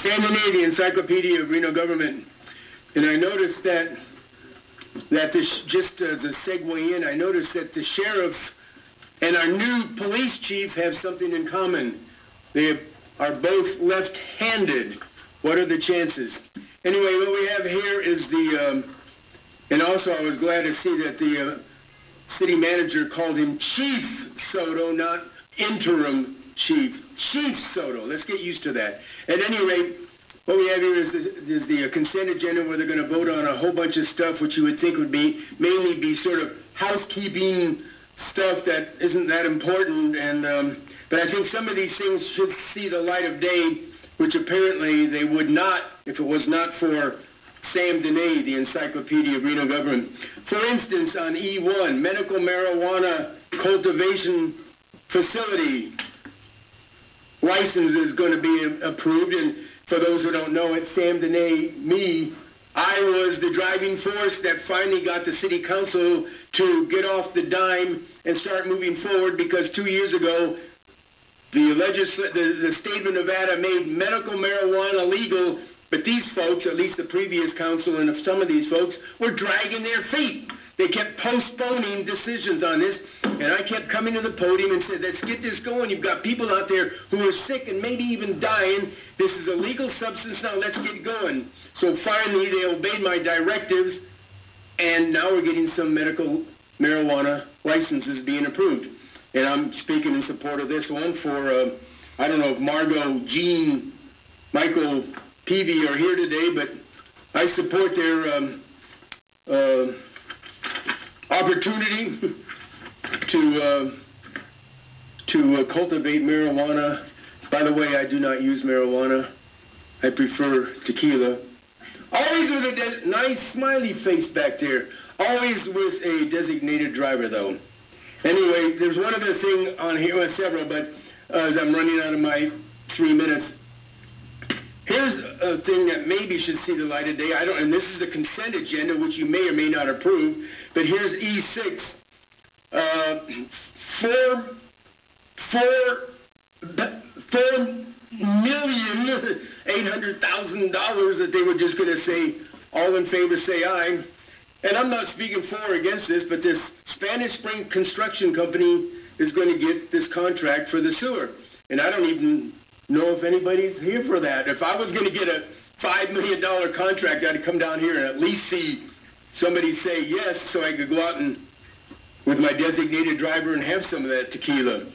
Sam Dene, the Encyclopedia of Reno Government. And I noticed that just as a segue in, I noticed that the sheriff and our new police chief have something in common. They are both left-handed. What are the chances? Anyway, what we have here is and also I was glad to see that the city manager called him Chief Soto, not interim chief. Chief Soto. Let's get used to that. At any rate, what we have here is the consent agenda, where they're going to vote on a whole bunch of stuff which you would think would be mainly be sort of housekeeping stuff that isn't that important. But I think some of these things should see the light of day, which apparently they would not if it was not for Sam Dene, the Encyclopedia of Reno Government. For instance, on E1, medical marijuana cultivation facility license is going to be approved. And for those who don't know it, Sam Dene, I was the driving force that finally got the city council to get off the dime and start moving forward, because 2 years ago, the state of Nevada made medical marijuana legal, but these folks, at least the previous council and some of these folks, were dragging their feet. They kept postponing decisions on this, and I kept coming to the podium and said, let's get this going. You've got people out there who are sick and maybe even dying. This is a legal substance now. Let's get going. So finally, they obeyed my directives, and now we're getting some medical marijuana licenses being approved. And I'm speaking in support of this one for, I don't know if Margot, Jean, Michael, Peavy are here today, but I support their opportunity to cultivate marijuana. By the way, I do not use marijuana. I prefer tequila. Always with a nice smiley face back there. Always with a designated driver, though. Anyway, there's one other thing on here, well, several, but as I'm running out of my 3 minutes, here's a thing that maybe should see the light of day. And this is the consent agenda, which you may or may not approve. But here's E6. $4,800,000 that they were just going to say, all in favor say aye. And I'm not speaking for or against this, but this Spanish Spring Construction Company is going to get this contract for the sewer. And I don't even know if anybody's here for that. If I was going to get a $5 million contract, I'd come down here and at least see somebody say yes, so I could go out and with my designated driver and have some of that tequila.